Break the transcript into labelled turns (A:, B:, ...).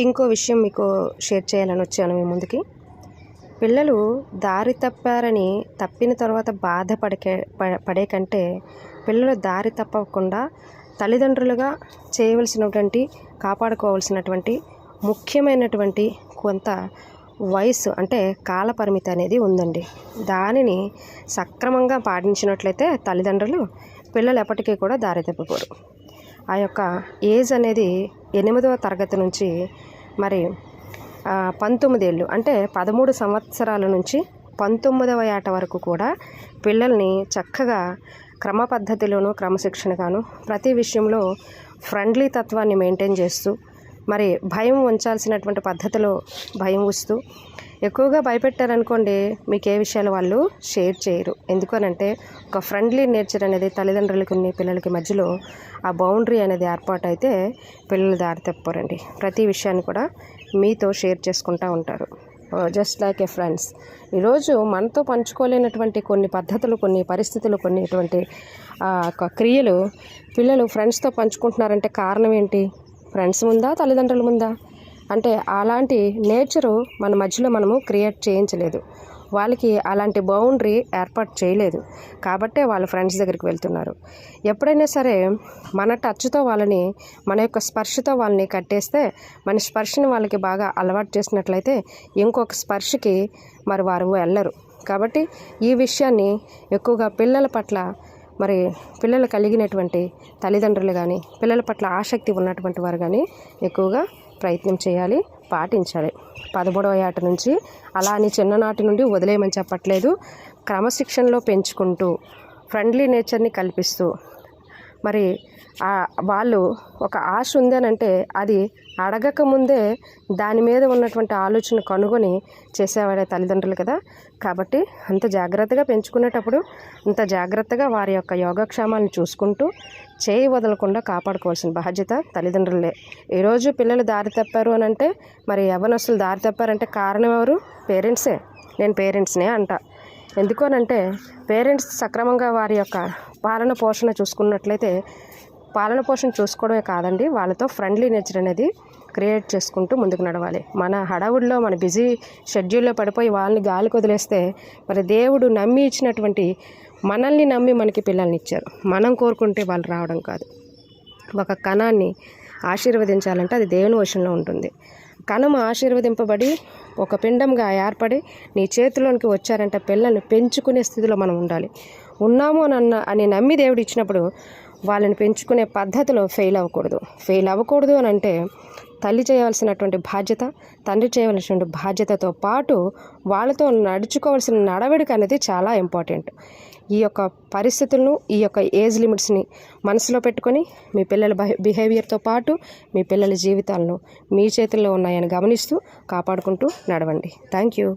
A: ఇంకో విషయం మీకు షేర్ చేయాలని వచ్చాను మీ ముందుకి. పిల్లలు దారి తప్పారని తప్పిన తర్వాత పడే కంటే పిల్లలు దారి తప్పకుండా తల్లిదండ్రులుగా చేయవలసినటువంటి కాపాడుకోవాల్సినటువంటి ముఖ్యమైనటువంటి కొంత వయసు అంటే కాల పరిమితి అనేది ఉందండి. దానిని సక్రమంగా పాటించినట్లయితే తల్లిదండ్రులు పిల్లలు ఎప్పటికీ కూడా దారి తప్పిపోరు. ఆ యొక్క ఏజ్ అనేది 8వ తరగతి నుంచి మరి 19 ఏళ్ళు అంటే 13 సంవత్సరాల నుంచి 19వ ఏట వరకు కూడా పిల్లల్ని చక్కగా క్రమ పద్ధతిలోనూ క్రమశిక్షణగాను ప్రతి విషయంలో ఫ్రెండ్లీ తత్వాన్ని మెయింటైన్ చేస్తూ మరి భయం ఉంచాల్సినటువంటి పద్ధతిలో భయం ఉంచుతూ ఎక్కువగా భయపెట్టారనుకోండి మీకు ఏ విషయాలు వాళ్ళు షేర్ చేయరు. ఎందుకనంటే ఒక ఫ్రెండ్లీ నేచర్ అనేది తల్లిదండ్రులకి పిల్లలకి మధ్యలో ఆ బౌండరీ అనేది ఏర్పాటు అయితే పిల్లలు దారి తప్పరండి. ప్రతి విషయాన్ని కూడా మీతో షేర్ చేసుకుంటూ ఉంటారు. జస్ట్ లైక్ ఏ ఫ్రెండ్స్. ఈరోజు మనతో పంచుకోలేనటువంటి కొన్ని పద్ధతులు, కొన్ని పరిస్థితులు, కొన్ని ఇటువంటి క్రియలు పిల్లలు ఫ్రెండ్స్తో పంచుకుంటున్నారంటే కారణం ఏంటి? ఫ్రెండ్స్ ముందా, తల్లిదండ్రుల ముందా? అంటే అలాంటి నేచరు మన మధ్యలో మనము క్రియేట్ చేయించలేదు. వాళ్ళకి అలాంటి బౌండరీ ఏర్పాటు చేయలేదు కాబట్టే వాళ్ళు ఫ్రెండ్స్ దగ్గరికి వెళ్తున్నారు. ఎప్పుడైనా సరే మన టచ్తో వాళ్ళని, మన యొక్క స్పర్శతో వాళ్ళని కట్టేస్తే, మన స్పర్శని వాళ్ళకి బాగా అలవాటు చేసినట్లయితే ఇంకొక స్పర్శకి మరి వారు వెళ్ళరు. కాబట్టి ఈ విషయాన్ని ఎక్కువగా పిల్లల పట్ల మరి పిల్లలు కలిగినటువంటి తల్లిదండ్రులు కానీ, పిల్లల పట్ల ఆసక్తి ఉన్నటువంటి వారు కానీ ఎక్కువగా ప్రయత్నం చేయాలి, పాటించాలి. 13వ ఏట నుంచి అలా అని చిన్ననాటి నుండి వదిలేయమని చెప్పట్లేదు. క్రమశిక్షణలో పెంచుకుంటూ ఫ్రెండ్లీ నేచర్ని కల్పిస్తూ మరి వాళ్ళు ఒక ఆశ ఉందనంటే అది అడగక ముందే దాని మీద ఉన్నటువంటి ఆలోచన కనుగొని చేసేవాడే తల్లిదండ్రులు కదా. కాబట్టి అంత జాగ్రత్తగా పెంచుకునేటప్పుడు అంత జాగ్రత్తగా వారి యొక్క యోగక్షేమాలను చూసుకుంటూ చేయి వదలకుండా కాపాడుకోవాల్సిన బాధ్యత తల్లిదండ్రులే. ఈరోజు పిల్లలు దారి తప్పారు అని అంటే మరి యవ్వనస్తులు దారి తప్పారంటే కారణం ఎవరు? పేరెంట్సే. నేను పేరెంట్స్నే అంట. ఎందుకోనంటే పేరెంట్స్ సక్రమంగా వారి యొక్క పాలన పోషణ చూసుకున్నట్లయితే, పాలన పోషణ చూసుకోవడమే కాదండి, వాళ్ళతో ఫ్రెండ్లీ నేచర్ అనేది క్రియేట్ చేసుకుంటూ ముందుకు నడవాలి. మన హడావుడిలో, మన బిజీ షెడ్యూల్లో పడిపోయి వాళ్ళని గాలికి వదిలేస్తే మరి దేవుడు నమ్మి ఇచ్చినటువంటి, మనల్ని నమ్మి మనకి పిల్లల్ని ఇచ్చారు. మనం కోరుకుంటే వాళ్ళు రావడం కాదు. ఒక కణాన్ని ఆశీర్వదించాలంటే అది దేవుని వశంలో ఉంటుంది. కణం ఆశీర్వదింపబడి ఒక పిండంగా ఏర్పడి నీ చేతిలోనికి వచ్చారంటే పిల్లల్ని పెంచుకునే స్థితిలో మనం ఉండాలి. ఉన్నాము అని నమ్మి దేవుడు ఇచ్చినప్పుడు వాళ్ళని పెంచుకునే పద్ధతిలో ఫెయిల్ అవ్వకూడదు అని అంటే తల్లి చేయవలసినటువంటి బాధ్యత, తండ్రి చేయవలసినటువంటి బాధ్యతతో పాటు వాళ్ళతో నడుచుకోవాల్సిన నడవడిక అనేది చాలా ఇంపార్టెంట్. ఈ యొక్క పరిస్థితులను, ఈ యొక్క ఏజ్ లిమిట్స్ని మనసులో పెట్టుకొని మీ పిల్లల బిహేవియర్తో పాటు మీ పిల్లల జీవితాలను మీ చేతుల్లో ఉన్నాయని గమనిస్తూ కాపాడుకుంటూ నడవండి. Thank you.